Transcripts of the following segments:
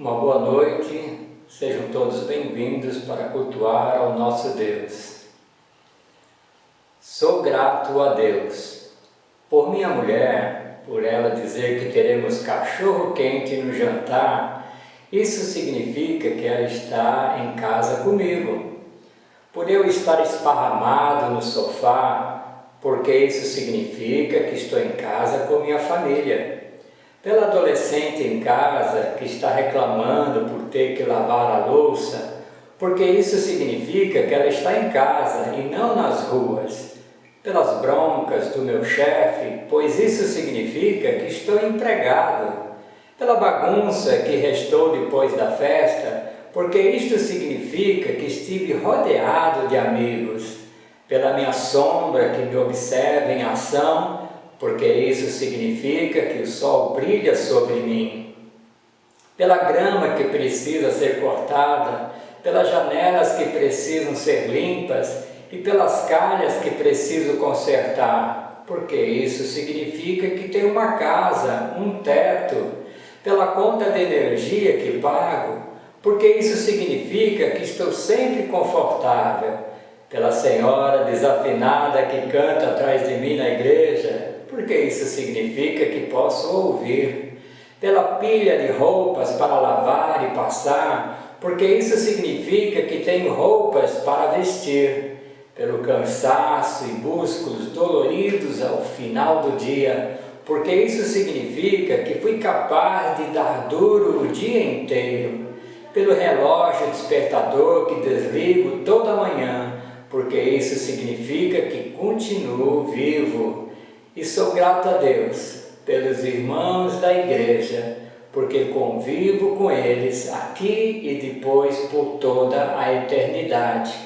Uma boa noite, sejam todos bem-vindos para cultuar ao nosso Deus. Sou grato a Deus por minha mulher, por ela dizer que teremos cachorro quente no jantar. Isso significa que ela está em casa comigo. Por eu estar esparramado no sofá, porque isso significa que estou em casa com minha família. Pela adolescente em casa que está reclamando por ter que lavar a louça, porque isso significa que ela está em casa e não nas ruas. Pelas broncas do meu chefe, pois isso significa que estou empregado. Pela bagunça que restou depois da festa, porque isto significa que estive rodeado de amigos. Pela minha sombra que me observa em ação, porque isso significa que o sol brilha sobre mim. Pela grama que precisa ser cortada, pelas janelas que precisam ser limpas e pelas calhas que preciso consertar, porque isso significa que tenho uma casa, um teto. Pela conta de energia que pago, porque isso significa que estou sempre confortável. Pela senhora desafinada que canta atrás de mim na igreja, porque isso significa que posso ouvir. Pela pilha de roupas para lavar e passar, porque isso significa que tenho roupas para vestir. Pelo cansaço e músculos doloridos ao final do dia, porque isso significa que fui capaz de dar duro o dia inteiro. Pelo relógio despertador que desligo toda manhã, porque isso significa que continuo vivo. E sou grato a Deus pelos irmãos da igreja, porque convivo com eles aqui e depois por toda a eternidade.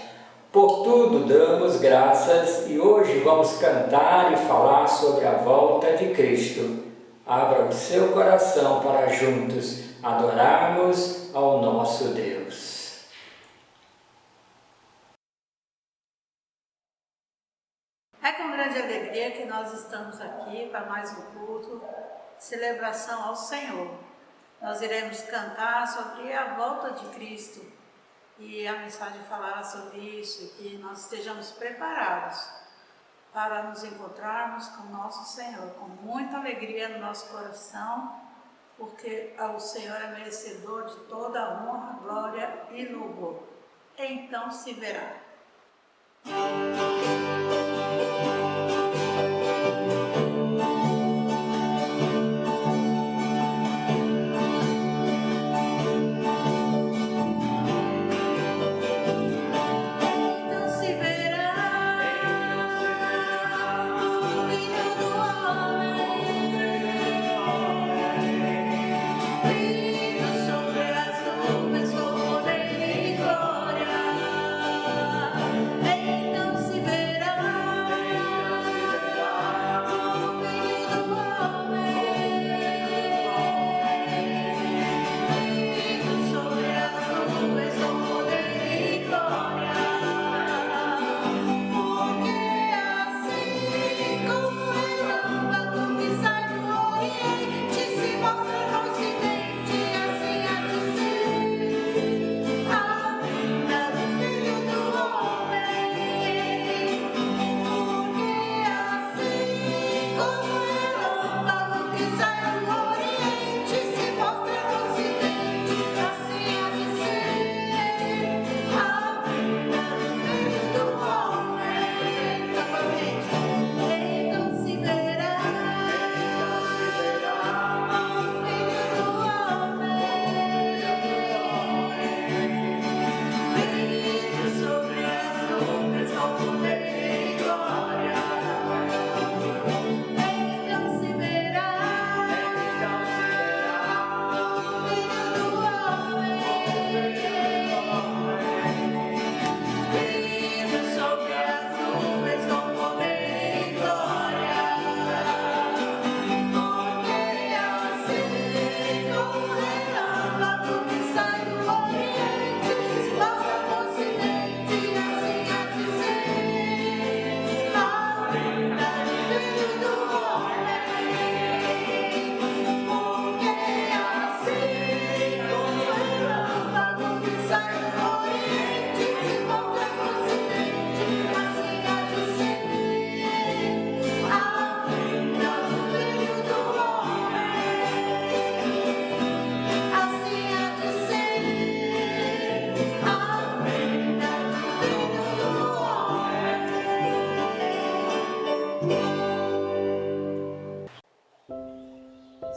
Por tudo damos graças e hoje vamos cantar e falar sobre a volta de Cristo. Abra o seu coração para juntos adorarmos ao nosso Deus. É com grande alegria que nós estamos aqui para mais um culto, celebração ao Senhor. Nós iremos cantar sobre a volta de Cristo e a mensagem falará sobre isso e que nós estejamos preparados para nos encontrarmos com nosso Senhor, com muita alegria no nosso coração, porque o Senhor é merecedor de toda a honra, glória e louvor. Então se verá. Então se verá.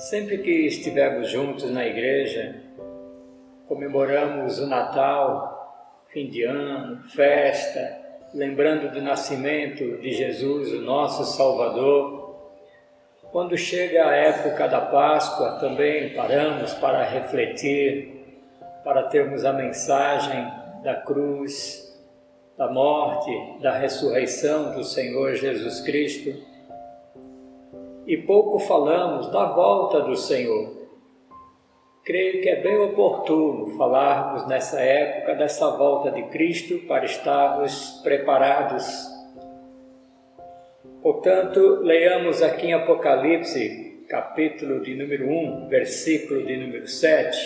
Sempre que estivermos juntos na igreja, comemoramos o Natal, fim de ano, festa, lembrando do nascimento de Jesus, o nosso Salvador. Quando chega a época da Páscoa, também paramos para refletir, para termos a mensagem da cruz, da morte, da ressurreição do Senhor Jesus Cristo. E pouco falamos da volta do Senhor. Creio que é bem oportuno falarmos nessa época dessa volta de Cristo para estarmos preparados. Portanto, leiamos aqui em Apocalipse, capítulo de número 1, versículo de número 7.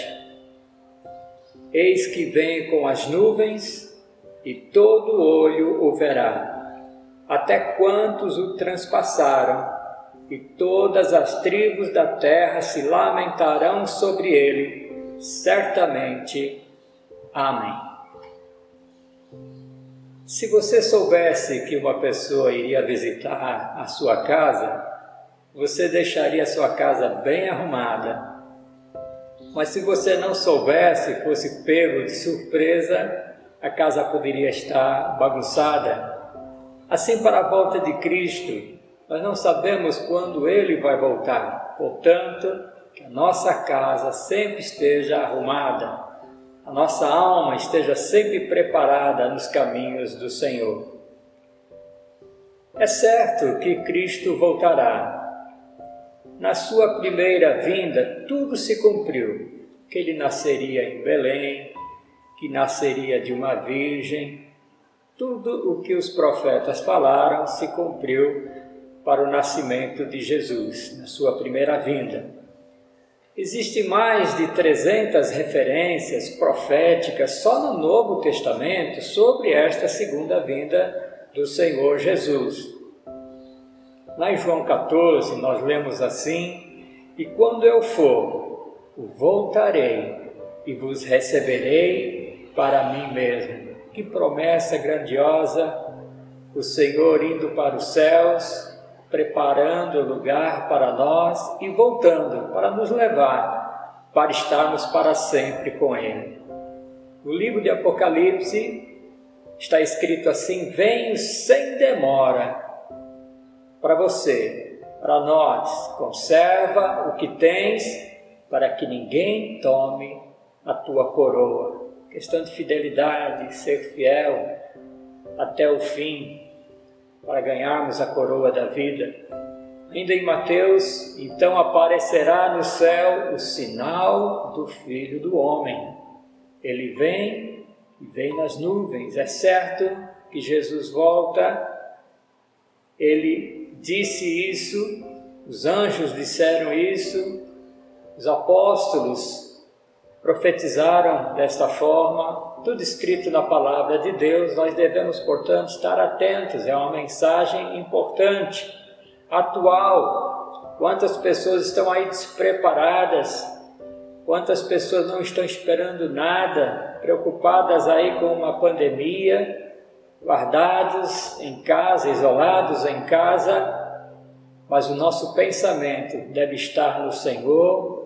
Eis que vem com as nuvens e todo olho o verá, até quantos o transpassaram, e todas as tribos da terra se lamentarão sobre ele, certamente. Amém. Se você soubesse que uma pessoa iria visitar a sua casa, você deixaria a sua casa bem arrumada. Mas se você não soubesse, fosse pego de surpresa, a casa poderia estar bagunçada. Assim, para a volta de Cristo, nós não sabemos quando Ele vai voltar. Portanto, que a nossa casa sempre esteja arrumada, a nossa alma esteja sempre preparada nos caminhos do Senhor. É certo que Cristo voltará. Na sua primeira vinda, tudo se cumpriu, que Ele nasceria em Belém, que nasceria de uma virgem. Tudo o que os profetas falaram se cumpriu para o nascimento de Jesus, na sua primeira vinda. Existem mais de 300 referências proféticas só no Novo Testamento sobre esta segunda vinda do Senhor Jesus. Lá em João 14 nós lemos assim: e quando eu for, voltarei e vos receberei para mim mesmo. Que promessa grandiosa! O Senhor indo para os céus, preparando o lugar para nós e voltando para nos levar, para estarmos para sempre com Ele. No livro de Apocalipse está escrito assim: venho sem demora. Para você, para nós, conserva o que tens, para que ninguém tome a tua coroa. Questão de fidelidade, ser fiel até o fim, para ganharmos a coroa da vida. Ainda em Mateus: então aparecerá no céu o sinal do Filho do Homem. Ele vem e vem nas nuvens. É certo que Jesus volta. Ele disse isso, os anjos disseram isso, os apóstolos profetizaram desta forma, tudo escrito na palavra de Deus. Nós devemos, portanto, estar atentos. É uma mensagem importante, atual. Quantas pessoas estão aí despreparadas, quantas pessoas não estão esperando nada, preocupadas aí com uma pandemia, guardados em casa, isolados em casa, mas o nosso pensamento deve estar no Senhor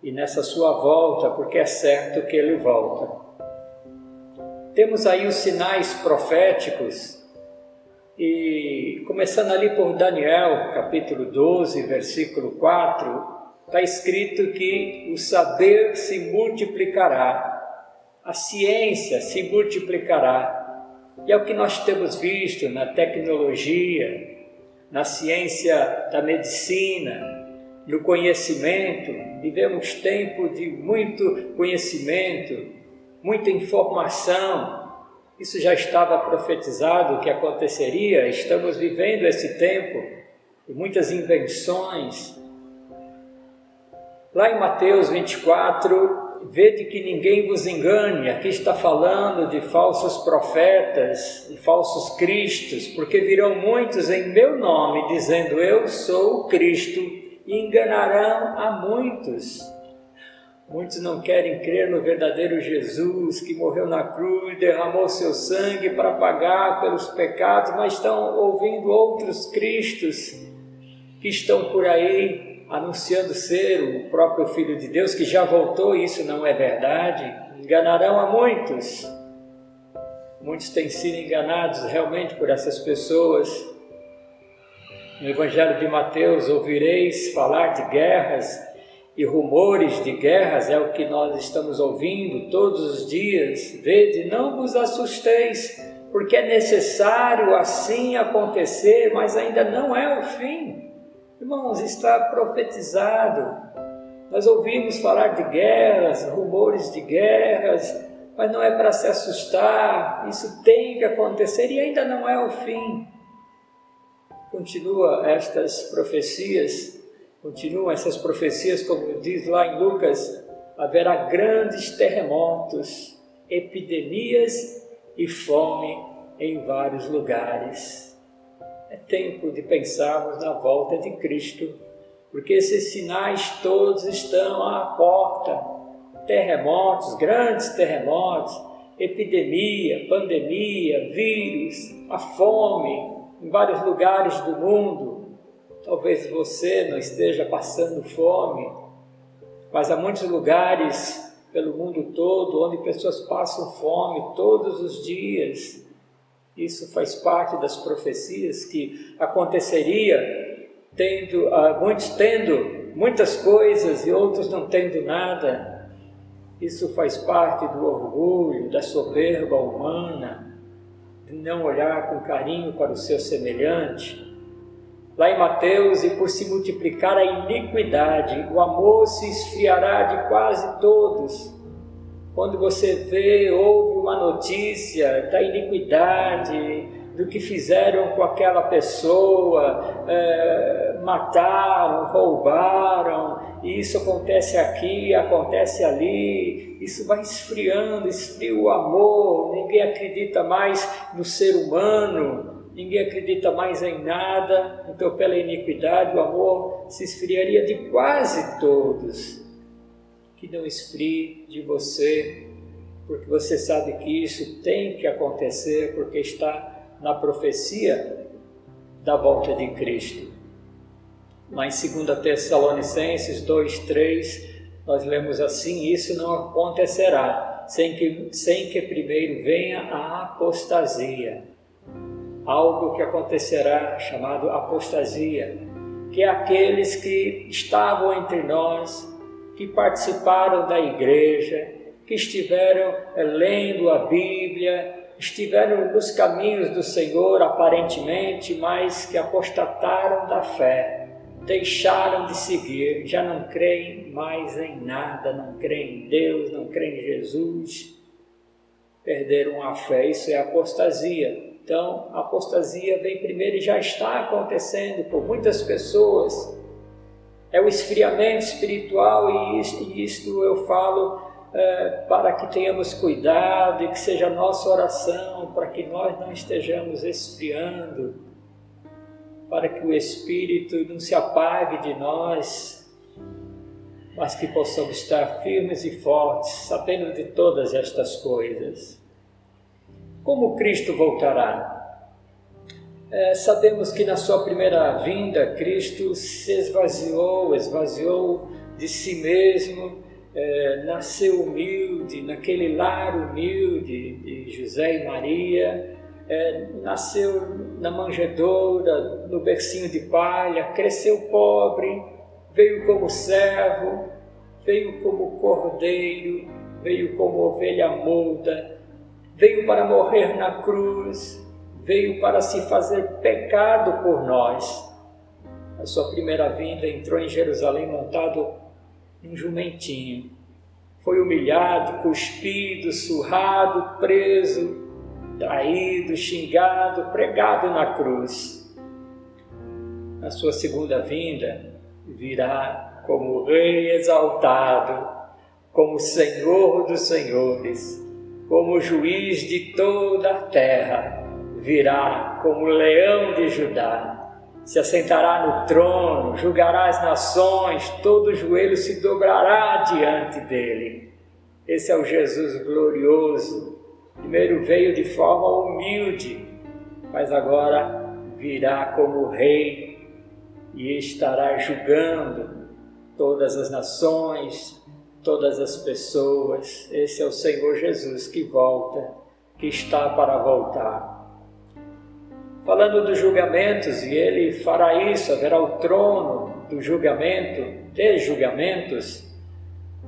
e nessa sua volta, porque é certo que Ele volta. Temos aí os sinais proféticos, e começando ali por Daniel, capítulo 12, versículo 4, está escrito que o saber se multiplicará, a ciência se multiplicará. E é o que nós temos visto na tecnologia, na ciência da medicina, no conhecimento. Vivemos tempo de muito conhecimento, muita informação. Isso já estava profetizado que aconteceria. Estamos vivendo esse tempo de muitas invenções. Lá em Mateus 24, vede que ninguém vos engane. Aqui está falando de falsos profetas, de falsos cristos, porque virão muitos em meu nome, dizendo: eu sou o Cristo, e enganarão a muitos. Muitos não querem crer no verdadeiro Jesus, que morreu na cruz, derramou seu sangue para pagar pelos pecados, mas estão ouvindo outros cristos que estão por aí, anunciando ser o próprio Filho de Deus, que já voltou, e isso não é verdade, enganarão a muitos. Muitos têm sido enganados realmente por essas pessoas. No Evangelho de Mateus, ouvireis falar de guerras e rumores de guerras, é o que nós estamos ouvindo todos os dias. Vede, não vos assusteis, porque é necessário assim acontecer, mas ainda não é o fim. Irmãos, está profetizado. Nós ouvimos falar de guerras, rumores de guerras, mas não é para se assustar, isso tem que acontecer e ainda não é o fim. Continuam essas profecias, como diz lá em Lucas, haverá grandes terremotos, epidemias e fome em vários lugares. É tempo de pensarmos na volta de Cristo, porque esses sinais todos estão à porta. Terremotos, grandes terremotos, epidemia, pandemia, vírus, a fome em vários lugares do mundo. Talvez você não esteja passando fome, mas há muitos lugares pelo mundo todo onde pessoas passam fome todos os dias. Isso faz parte das profecias que aconteceria, muitos tendo muitas coisas e outros não tendo nada. Isso faz parte do orgulho, da soberba humana, de não olhar com carinho para o seu semelhante. Lá em Mateus, e por se multiplicar a iniquidade, o amor se esfriará de quase todos. Quando você ouve uma notícia da iniquidade, do que fizeram com aquela pessoa, mataram, roubaram, e isso acontece aqui, acontece ali, isso vai esfriando, esfria o amor, ninguém acredita mais no ser humano, ninguém acredita mais em nada, então pela iniquidade o amor se esfriaria de quase todos. Que não esfrie de você, porque você sabe que isso tem que acontecer, porque está na profecia da volta de Cristo. Lá em 2 Tessalonicenses 2:3, nós lemos assim: isso não acontecerá sem que primeiro venha a apostasia. Algo que acontecerá chamado apostasia, que é aqueles que estavam entre nós, que participaram da igreja, que estiveram lendo a Bíblia, estiveram nos caminhos do Senhor aparentemente, mas que apostataram da fé, deixaram de seguir, já não creem mais em nada, não creem em Deus, não creem em Jesus, perderam a fé. Isso é apostasia. Então, a apostasia vem primeiro e já está acontecendo por muitas pessoas. É o esfriamento espiritual, e isto eu falo para que tenhamos cuidado e que seja a nossa oração, para que nós não estejamos esfriando, para que o Espírito não se apague de nós, mas que possamos estar firmes e fortes, sabendo de todas estas coisas. Como Cristo voltará? Sabemos que na sua primeira vinda, Cristo se esvaziou de si mesmo, nasceu humilde, naquele lar humilde de José e Maria, nasceu na manjedoura, no bercinho de palha, cresceu pobre, veio como servo, veio como cordeiro, veio como ovelha muda, veio para morrer na cruz, veio para se fazer pecado por nós. Na sua primeira vinda entrou em Jerusalém montado um jumentinho, foi humilhado, cuspido, surrado, preso, traído, xingado, pregado na cruz. Na sua segunda vinda virá como Rei exaltado, como Senhor dos senhores, como Juiz de toda a terra, virá como Leão de Judá. Se assentará no trono, julgará as nações, todo joelho se dobrará diante dele. Esse é o Jesus glorioso. Primeiro veio de forma humilde, mas agora virá como Rei e estará julgando todas as nações, todas as pessoas. Esse é o Senhor Jesus que volta, que está para voltar. Falando dos julgamentos, e ele fará isso, haverá o trono do julgamento, de julgamentos,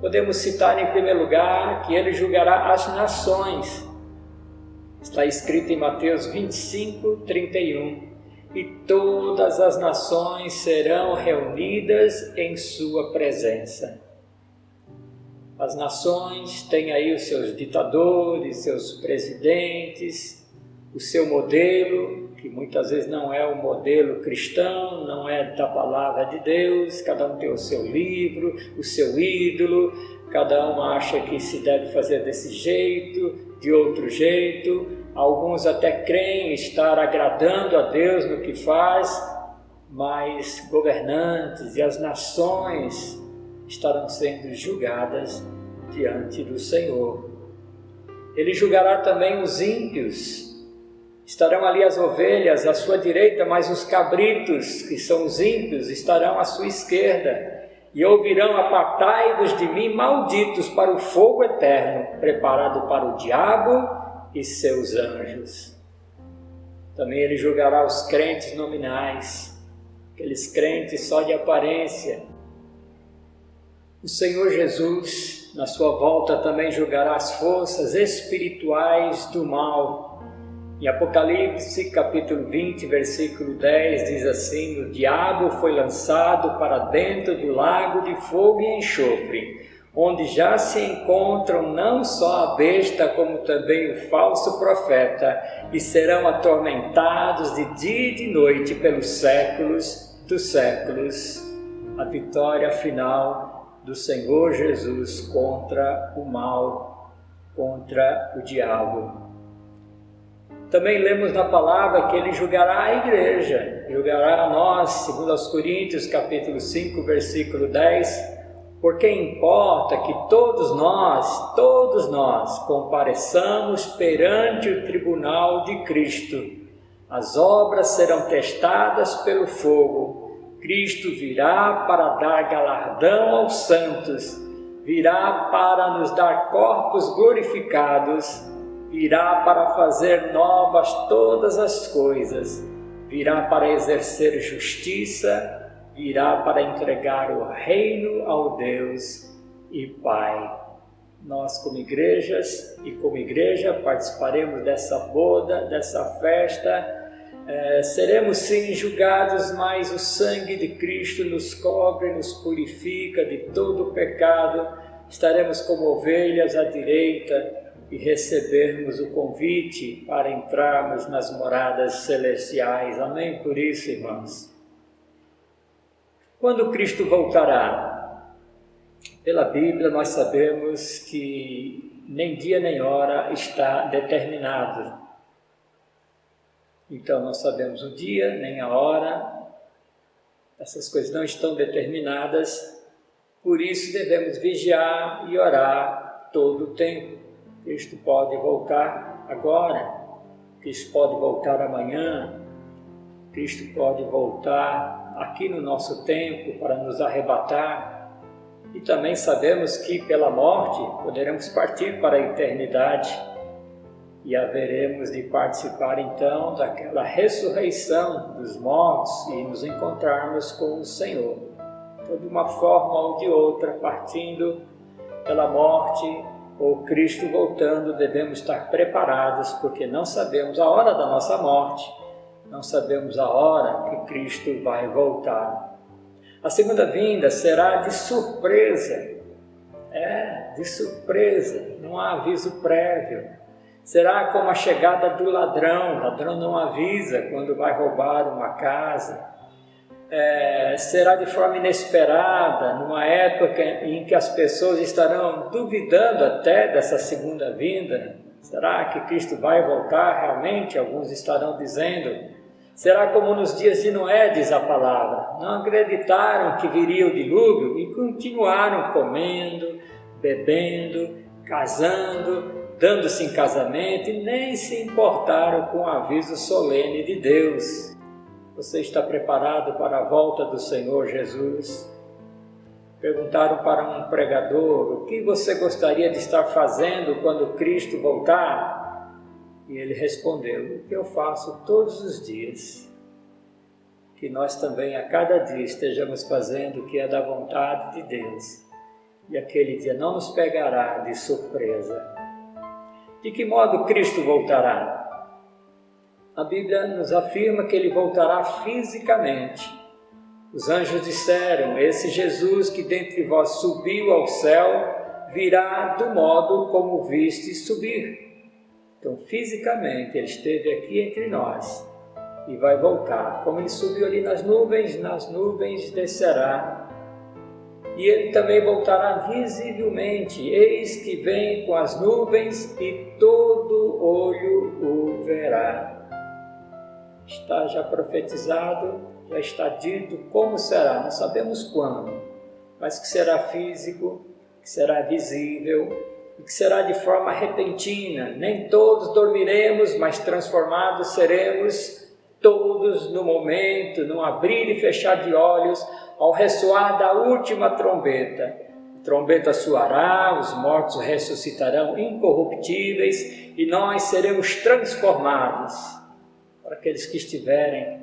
podemos citar em primeiro lugar que ele julgará as nações. Está escrito em Mateus 25, 31. E todas as nações serão reunidas em sua presença. As nações têm aí os seus ditadores, seus presidentes, o seu modelo, que muitas vezes não é o modelo cristão, não é da palavra de Deus, cada um tem o seu livro, o seu ídolo, cada um acha que se deve fazer desse jeito, de outro jeito. Alguns até creem estar agradando a Deus no que faz, mas governantes e as nações estarão sendo julgadas diante do Senhor. Ele julgará também os ímpios. Estarão ali as ovelhas à sua direita, mas os cabritos, que são os ímpios, estarão à sua esquerda. E ouvirão: apartai-vos de mim, malditos, para o fogo eterno, preparado para o diabo e seus anjos. Também ele julgará os crentes nominais, aqueles crentes só de aparência. O Senhor Jesus, na sua volta, também julgará as forças espirituais do mal. Em Apocalipse, capítulo 20, versículo 10, diz assim: o diabo foi lançado para dentro do lago de fogo e enxofre, onde já se encontram não só a besta, como também o falso profeta, e serão atormentados de dia e de noite pelos séculos dos séculos. A vitória final do Senhor Jesus contra o mal, contra o diabo. Também lemos na palavra que ele julgará a igreja, julgará a nós, segundo aos Coríntios, capítulo 5, versículo 10, porque importa que todos nós compareçamos perante o tribunal de Cristo. As obras serão testadas pelo fogo. Cristo virá para dar galardão aos santos, virá para nos dar corpos glorificados, virá para fazer novas todas as coisas, virá para exercer justiça, virá para entregar o reino ao Deus e Pai. Nós, como igrejas e como igreja, participaremos dessa boda, dessa festa. Seremos sim julgados, mas o sangue de Cristo nos cobre, nos purifica de todo o pecado. Estaremos como ovelhas à direita e recebermos o convite para entrarmos nas moradas celestiais. Amém? Por isso, irmãos, quando Cristo voltará? Pela Bíblia nós sabemos que nem dia nem hora está determinado. Então não sabemos o dia nem a hora, essas coisas não estão determinadas, por isso devemos vigiar e orar todo o tempo. Cristo pode voltar agora, Cristo pode voltar amanhã, Cristo pode voltar aqui no nosso tempo para nos arrebatar. E também sabemos que pela morte poderemos partir para a eternidade e haveremos de participar então daquela ressurreição dos mortos e nos encontrarmos com o Senhor. Então, de uma forma ou de outra, partindo pela morte ou Cristo voltando, devemos estar preparados, porque não sabemos a hora da nossa morte, não sabemos a hora que Cristo vai voltar. A segunda vinda será de surpresa, de surpresa, não há aviso prévio. Será como a chegada do ladrão, o ladrão não avisa quando vai roubar uma casa. Será de forma inesperada, numa época em que as pessoas estarão duvidando até dessa segunda vinda. Será que Cristo vai voltar realmente? Alguns estarão dizendo. Será como nos dias de Noé, diz a palavra. Não acreditaram que viria o dilúvio e continuaram comendo, bebendo, casando, dando-se em casamento e nem se importaram com o aviso solene de Deus. Você está preparado para a volta do Senhor Jesus? Perguntaram para um pregador: o que você gostaria de estar fazendo quando Cristo voltar? E ele respondeu: o que eu faço todos os dias. Que nós também a cada dia estejamos fazendo o que é da vontade de Deus. E aquele dia não nos pegará de surpresa. De que modo Cristo voltará? A Bíblia nos afirma que Ele voltará fisicamente. Os anjos disseram: esse Jesus que dentre vós subiu ao céu, virá do modo como viste subir. Então, fisicamente, Ele esteve aqui entre nós e vai voltar. Como Ele subiu ali nas nuvens descerá. E Ele também voltará visivelmente. Eis que vem com as nuvens e todo olho o verá. Está já profetizado, já está dito como será, não sabemos quando, mas que será físico, que será visível e que será de forma repentina. Nem todos dormiremos, mas transformados seremos todos no momento, no abrir e fechar de olhos, ao ressoar da última trombeta. A trombeta soará, os mortos ressuscitarão incorruptíveis e nós seremos transformados. Para aqueles que estiverem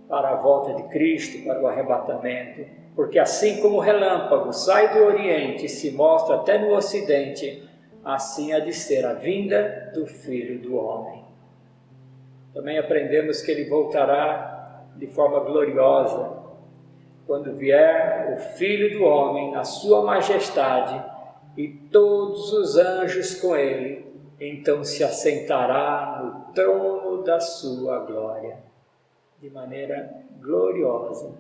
para a volta de Cristo, para o arrebatamento, porque assim como o relâmpago sai do Oriente e se mostra até no Ocidente, assim há de ser a vinda do Filho do Homem. Também aprendemos que Ele voltará de forma gloriosa, quando vier o Filho do Homem na sua majestade e todos os anjos com Ele, então se assentará no trono da sua glória, de maneira gloriosa,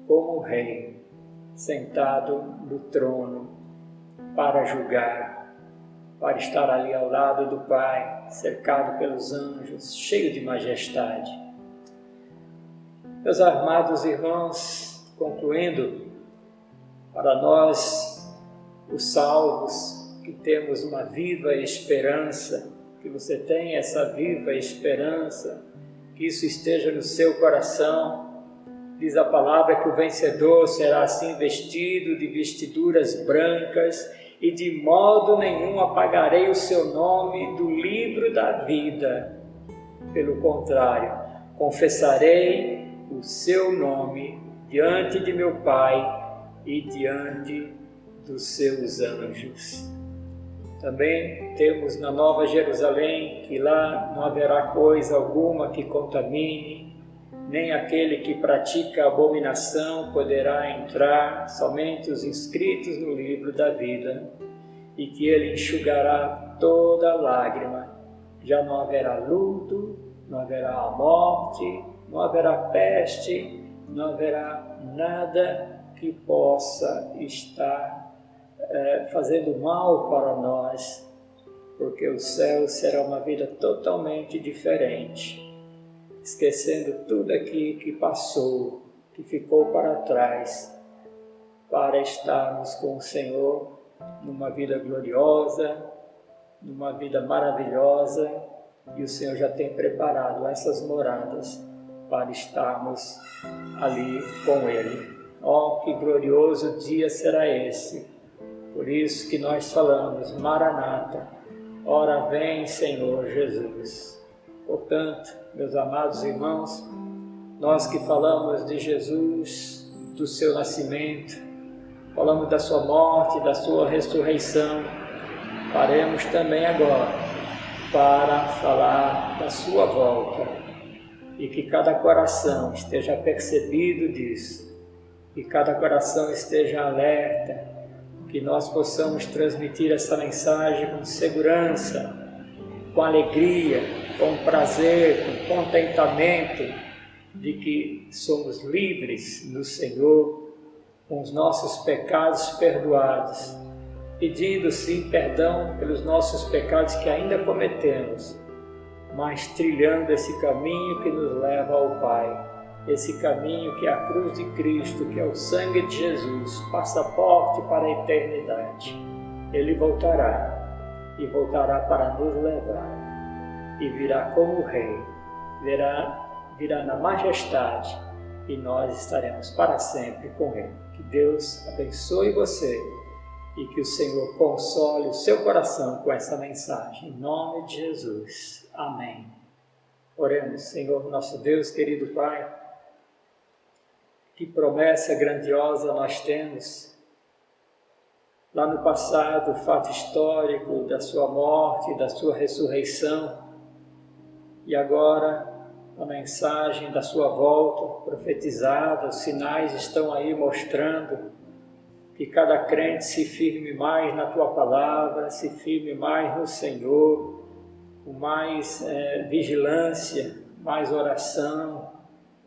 como Rei, sentado no trono para julgar, para estar ali ao lado do Pai, cercado pelos anjos, cheio de majestade. Meus amados irmãos, concluindo, para nós, os salvos, que temos uma viva esperança, que você tenha essa viva esperança, que isso esteja no seu coração. Diz a palavra que o vencedor será assim vestido de vestiduras brancas e de modo nenhum apagarei o seu nome do livro da vida. Pelo contrário, confessarei o seu nome diante de meu Pai e diante dos seus anjos. Também temos na Nova Jerusalém que lá não haverá coisa alguma que contamine, nem aquele que pratica abominação poderá entrar, somente os inscritos no livro da vida, e que Ele enxugará toda lágrima. Já não haverá luto, não haverá a morte, não haverá peste, não haverá nada que possa estar fazendo mal para nós, porque o céu será uma vida totalmente diferente, esquecendo tudo aqui que passou, que ficou para trás, para estarmos com o Senhor numa vida gloriosa, numa vida maravilhosa, e o Senhor já tem preparado essas moradas para estarmos ali com Ele. Oh, que glorioso dia será esse! Por isso que nós falamos: Maranata, ora vem, Senhor Jesus. Portanto, meus amados irmãos, nós que falamos de Jesus, do seu nascimento, falamos da sua morte, da sua ressurreição, faremos também agora para falar da sua volta, e que cada coração esteja percebido disso, que cada coração esteja alerta, que nós possamos transmitir essa mensagem com segurança, com alegria, com prazer, com contentamento, de que somos livres no Senhor, com os nossos pecados perdoados, pedindo sim perdão pelos nossos pecados que ainda cometemos, mas trilhando esse caminho que nos leva ao Pai, esse caminho que é a cruz de Cristo, que é o sangue de Jesus, passaporte para a eternidade. Ele voltará, e voltará para nos levar, e virá como Rei, virá virá na majestade e nós estaremos para sempre com Ele. Que Deus abençoe você e que o Senhor console o seu coração com essa mensagem. Em nome de Jesus. Amém. Oremos. Senhor, nosso Deus, querido Pai, que promessa grandiosa nós temos. Lá no passado, o fato histórico da sua morte, da sua ressurreição, e agora a mensagem da sua volta profetizada, os sinais estão aí mostrando que cada crente se firme mais na Tua Palavra, se firme mais no Senhor, com mais vigilância, mais oração,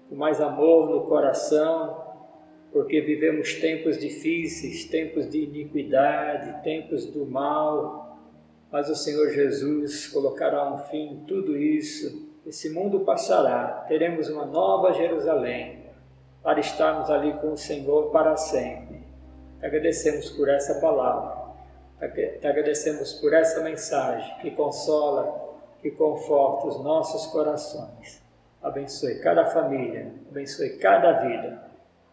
com mais amor no coração, porque vivemos tempos difíceis, tempos de iniquidade, tempos do mal, mas o Senhor Jesus colocará um fim em tudo isso. Esse mundo passará, teremos uma nova Jerusalém, para estarmos ali com o Senhor para sempre. Te agradecemos por essa palavra, te agradecemos por essa mensagem que consola, que conforta os nossos corações. Abençoe cada família, abençoe cada vida,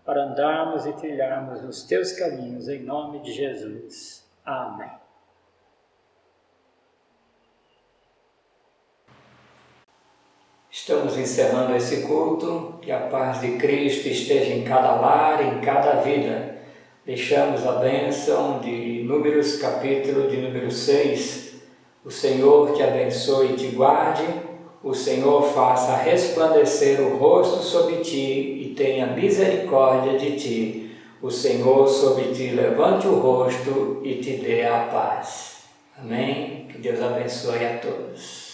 para andarmos e trilharmos nos Teus caminhos, em nome de Jesus. Amém. Estamos encerrando esse culto, que a paz de Cristo esteja em cada lar, em cada vida. Deixamos a bênção de Números, capítulo de número 6. O Senhor te abençoe e te guarde, o Senhor faça resplandecer o rosto sobre ti e tenha misericórdia de ti. O Senhor sobre ti levante o rosto e te dê a paz. Amém? Que Deus abençoe a todos.